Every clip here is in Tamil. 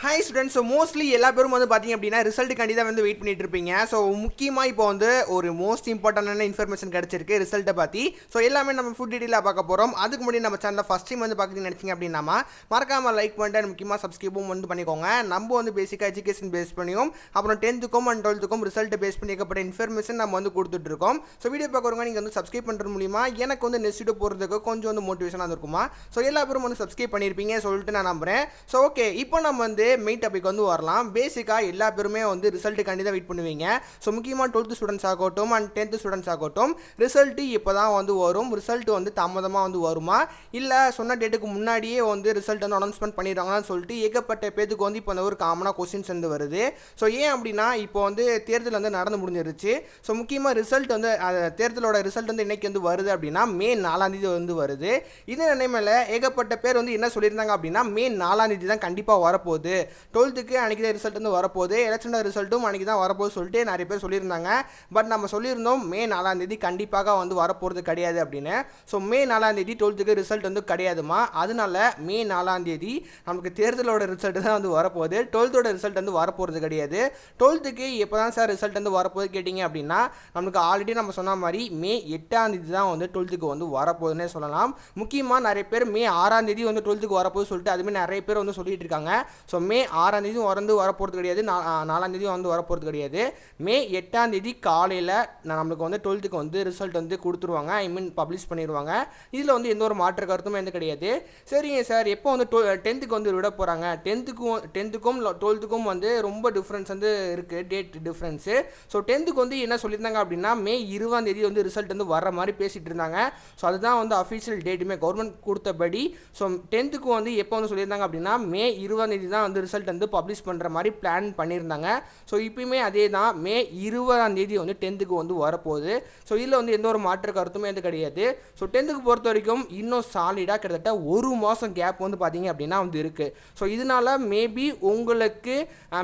Hi students. ஸோ மோஸ்ட்லி எல்லா பேரும் வந்து பார்த்தீங்க அப்படின்னா ரிசல்ட்டுக்காண்டி தான் வந்து வெயிட் பண்ணிட்டு இருப்பீங்க. ஸோ முக்கியமாக இப்போ வந்து ஒரு மோஸ்ட் இம்பார்ட்டண்டான இன்ஃபர்மேஷன் கிடச்சிருக்கு ரிசல்ட்டை பற்றி. ஸோ எல்லாமே நம்ம ஃபுல் டீட்டெயிலாக பார்க்க போகிறோம். அதுக்கு முன்னாடி நம்ம சேனலில் ஃபஸ்ட் டைம் வந்து பார்க்குறீங்கன்னு நினச்சிங்க அப்படின்னா மறக்காமல் லைக் பண்ணிட்டு முக்கியமாக சப்ஸ்கிரைபும் வந்து பண்ணிக்கோங்க. நம்ம வந்து பேசிக்காக எஜுகேஷன் பேஸ் பண்ணியும் அப்புறம் 10th and 12th result base பண்ணி ஏற்பட்ட இன்ஃபர்மேஷன் நம்ம வந்து கொடுத்துட்ருக்கோம். ஸோ வீடியோ பார்க்குறவங்க நீங்கள் வந்து சப்ஸ்கிரைப் பண்ணுறது மூலிமா எனக்கு வந்து நெக்ஸ்ட் வீடியோ போகிறதுக்கு கொஞ்சம் வந்து மோட்டிவேஷனாக இருக்குமா. ஸோ எல்லா பேரும் வந்து சப்ஸ்கிரைப் பண்ணியிருப்பீங்க சொல்லிட்டு நான் நம்புகிறேன். ஸோ ஓகே, இப்போ நம்ம வந்து மெயின் டாபிக் வந்து வரலாம். பேசிக்காக எல்லா பேருமே வந்து ரிசல்ட்டுக்காண்டி தான் வெயிட் பண்ணுவீங்க. ஸோ முக்கியமாக 12th ஸ்டூடெண்ட்ஸ் ஆகட்டும் அண்ட் 10th ஸ்டூடெண்ட்ஸ் ஆகட்டும் ரிசல்ட்டு இப்போ தான் வந்து வரும். ரிசல்ட் வந்து தாமதமாக வந்து வருமா இல்லை சொன்ன டேட்டுக்கு முன்னாடியே வந்து ரிசல்ட் வந்து அனௌன்ஸ்மெண்ட் பண்ணிடுறாங்கன்னு சொல்லிட்டு ஏகப்பட்ட பேருக்கு வந்து இப்போ அந்த ஒரு காமனாக கொஸ்டின்ஸ் வந்து வருது. ஸோ ஏன் அப்படின்னா இப்போ வந்து தேர்தல் வந்து நடந்து முடிஞ்சிருச்சு. ஸோ முக்கியமாக ரிசல்ட் வந்து தேர்தலோட ரிசல்ட் வந்து இன்னைக்கு வந்து வருது அப்படின்னா மே 4 வந்து வருது. இது நிலைமையில் ஏகப்பட்ட பேர் வந்து என்ன சொல்லியிருந்தாங்க அப்படின்னா மே 4 தான் கண்டிப்பாக வரப்போகுது, 12th அன்றைக்கி தான் ரிசல்ட் வந்து வரப்போகுது, எலெக்ஷனோட ரிசல்ட்டும் அன்றைக்கி தான் வரப்போகுது சொல்லிட்டு நிறைய பேர் சொல்லியிருந்தாங்க. பட் நம்ம சொல்லியிருந்தோம் மே 4 கண்டிப்பாக வந்து வரப்போகிறது கிடையாது அப்படின்னு. ஸோ மே 4 12th ரிசல்ட் வந்து கிடையாதுமா. அதனால மே 4 நமக்கு தேர்தலோட ரிசல்ட் தான் வந்து வரப்போகுது, 12th ரிசல்ட் வந்து வரப்போகிறது கிடையாது. 12th எப்போ தான் சார் ரிசல்ட் வந்து வரப்போகுது கேட்டிங்க அப்படின்னா நமக்கு ஆல்ரெடி நம்ம சொன்ன மாதிரி மே 8 தான் வந்து 12th வந்து வரப்போகுதுன்னே சொல்லலாம். முக்கியமாக நிறைய பேர் மே 6 வந்து 12th வரப்போகுது சொல்லிட்டு அதுமாதிரி நிறைய பேர் வந்து சொல்லிட்டு இருக்காங்க. ஸோ மே 6 வந்து வரப்போகிறது கிடையாது, 4 வந்து வரப்போகிறது கிடையாது. மே 8 காலையில் நம்மளுக்கு வந்து 12th வந்து ரிசல்ட் வந்து கொடுத்துருவாங்க, ஐ மீன் பப்ளிஷ் பண்ணிடுவாங்க. இதில் வந்து எந்த ஒரு மாற்று கருத்துமே எந்த கிடையாது. சரிங்க சார், எப்போ வந்து 10th வந்து விட போகிறாங்க, 10th 12th வந்து ரொம்ப டிஃப்ரென்ஸ் வந்து இருக்குது, டேட் டிஃப்ரென்ஸு. ஸோ 10th வந்து என்ன சொல்லியிருந்தாங்க அப்படின்னா மே 20 வந்து ரிசல்ட் வந்து வர மாதிரி பேசிகிட்டு இருந்தாங்க. ஸோ அதுதான் வந்து அஃபிஷியல் டேட்டுமே கவர்மெண்ட் கொடுத்தபடி. ஸோ 10th வந்து எப்போ வந்து சொல்லியிருந்தாங்க அப்படின்னா மே 20 தான் வந்து ரிசல்ட் வந்து பப்ளிஷ் பண்ணுற மாதிரி பிளான் பண்ணியிருந்தாங்க. ஸோ இப்போயுமே அதே தான், மே 20 வந்து 10th வந்து வரப்போகுது. ஸோ இதில் வந்து எந்த ஒரு மாற்று கருத்துமே வந்து கிடையாது. ஸோ 10th பொறுத்த வரைக்கும் இன்னும் சாலிடாக கிட்டத்தட்ட ஒரு மாதம் கேப் வந்து பார்த்தீங்க அப்படின்னா வந்து இருக்குது. ஸோ இதனால் மேபி உங்களுக்கு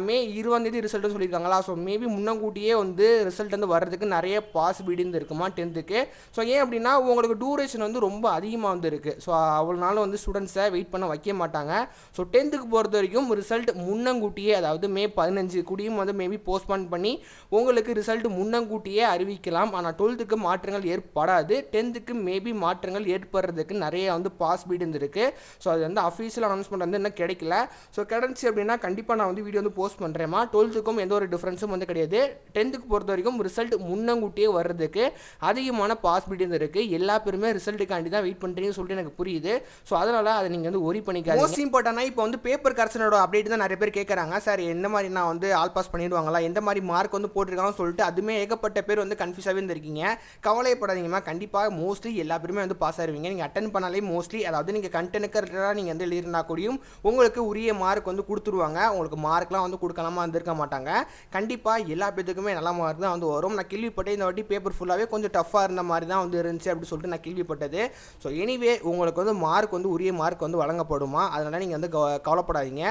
மே 20 ரிசல்ட்டு சொல்லியிருக்காங்களா, ஸோ மேபி முன்னக்கூட்டியே வந்து ரிசல்ட் வந்து வர்றதுக்கு நிறைய பாசிபிலிட்டி இருக்குமா 10th. ஸோ ஏன் அப்படின்னா உங்களுக்கு டூரேஷன் வந்து ரொம்ப அதிகமாக வந்து இருக்குது. ஸோ அவ்வளோ நாள் வந்து ஸ்டூடெண்ட்ஸை வெயிட் பண்ண வைக்க மாட்டாங்க. ஸோ 10th பொறுத்த வரைக்கும் ரிசல்ட் முன்னங்கூட்டியே, அதாவது மே 15 கூடியும் வந்து மேபி போஸ்ட்பான் பண்ணி உங்களுக்கு ரிசல்ட் முன்னங்கூட்டியே அறிவிக்கலாம். ஆனால் 12th மாற்றங்கள் ஏற்படாது, 10th மேபி மாற்றங்கள் ஏற்படுறதுக்கு நிறைய வந்து பாசிபிலிட்டி இருக்குது. ஸோ அது வந்து அஃபீஷியல் அனௌன்ஸ்மெண்ட் வந்து இன்னும் கிடைக்கல. ஸோ கிடச்சி அப்படின்னா கண்டிப்பாக நான் வந்து வீடியோ வந்து போஸ்ட் பண்ணுறேம்மா. 12th எந்த ஒரு டிஃப்ரென்ஸும் வந்து கிடையாது. 10th பொறுத்த வரைக்கும் ரிசல்ட் முன்னங்கூட்டியே வர்றதுக்கு அதிகமான பாசிபிலிட்டி இருக்குது. எல்லா பேருமே ரிசல்ட்டுக்காண்டி தான் வெயிட் பண்ணுறீங்கன்னு சொல்லிட்டு எனக்கு புரியுது. ஸோ அதனால் அதை நீங்கள் வந்து ஒரி பண்ணிக்காதீங்க. மோஸ்ட் இம்பார்ட்டன்டாக இப்போ வந்து பேப்பர் கரெக்ஷனோட அப்டேட் தான் நிறைய பேர் கேட்குறாங்க. சார் எந்த மாதிரி நான் வந்து ஆல் பாஸ் பண்ணிடுவாங்களா, எந்த மாதிரி மார்க் வந்து போட்டிருக்காங்கன்னு சொல்லிட்டு அதுவுமே ஏகப்பட்ட பேர் வந்து கன்ஃபியூஸாகவே இருந்திருக்கீங்க. கவலைப்படாதீங்கம்மா, கண்டிப்பாக மோஸ்ட்லி எல்லா பேருமே வந்து பாஸ் ஆகிருவீங்க. நீங்கள் அட்டன் பண்ணாலே மோஸ்ட்லி, அதாவது நீங்கள் கண்டென்ட்காக நீங்கள் வந்து எழுதினா கூடியும் உங்களுக்கு உரிய மார்க் வந்து கொடுத்துருவாங்க. உங்களுக்கு மார்க்லாம் வந்து கொடுக்கலாமா இருந்திருக்க மாட்டாங்க. கண்டிப்பாக எல்லா பேத்துக்குமே நல்ல மார்க் தான் வந்து வரும். நான் கேள்விப்பட்டேன் இந்த வாட்டி பேப்பர் ஃபுல்லாகவே கொஞ்சம் டஃப்பாக இருந்த மாதிரி தான் வந்து இருந்துச்சு அப்படின்னு சொல்லிட்டு நான் கேள்விப்பட்டது. ஸோ எனிவே உங்களுக்கு வந்து மார்க் வந்து உரிய மார்க் வந்து வழங்கப்படுமா, அதனால் நீங்கள் வந்து கவலைப்படாதீங்க.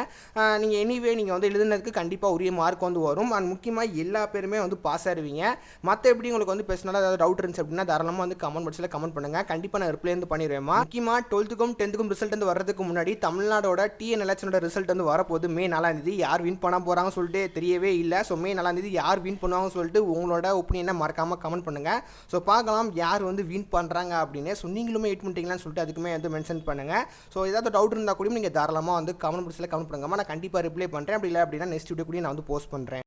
நீங்கள் எனிவே நீங்கள் வந்து எழுதுனதுக்கு கண்டிப்பாக உரிய மார்க் வந்து வரும். அண்ட் முக்கியமாக எல்லா பேருமே வந்து பாஸ் ஆகிடுவீங்க. மற்ற எப்படி உங்களுக்கு வந்து பேசினாலும் ஏதாவது டவுட் இருந்துச்சு அப்படின்னா தாராளமாக வந்து கமெண்ட் பாக்ஸில் கமெண்ட் பண்ணுங்கள். கண்டிப்பாக நான் ரிப்ளை வந்து பண்ணிடுவேன். முக்கியமாக 12th 10th ரிசல்ட் வந்து வரதுக்கு முன்னாடி தமிழ்நாடோட டிஎன் எலெக்ஷனோட ரிசல்ட் வந்து வரப்போகுது மே 4 யார் வின் பண்ண போகிறாங்கன்னு சொல்லிட்டு தெரியவே இல்லை. ஸோ மே 4 யார் வின் பண்ணுவாங்கன்னு சொல்லிட்டு உங்களோட ஒப்பீனியனை மறக்காமல் கமெண்ட் பண்ணுங்கள். ஸோ பார்க்கலாம் யார் வந்து வின் பண்ணுறாங்க அப்படின்னு. ஸோ நீங்களுமே வெயிட் பண்ணிட்டீங்களான்னு சொல்லிட்டு அதுக்குமே வந்து மென்ஷன் பண்ணுங்கள். ஸோ ஏதாவது டவுட் இருந்தால் கூட நீங்கள் தாராளமாக வந்து கமெண்ட் பாக்ஸில் கமெண்ட் பண்ணுங்கம்மா. நான் கண்டிப்பாக ரிப்ளை பண்ணுறேன். அப்படி இல்லை அப்படின்னா நெக்ஸ்ட் வீடியோ கூட நான் வந்து போஸ்ட் பண்ணுறேன்.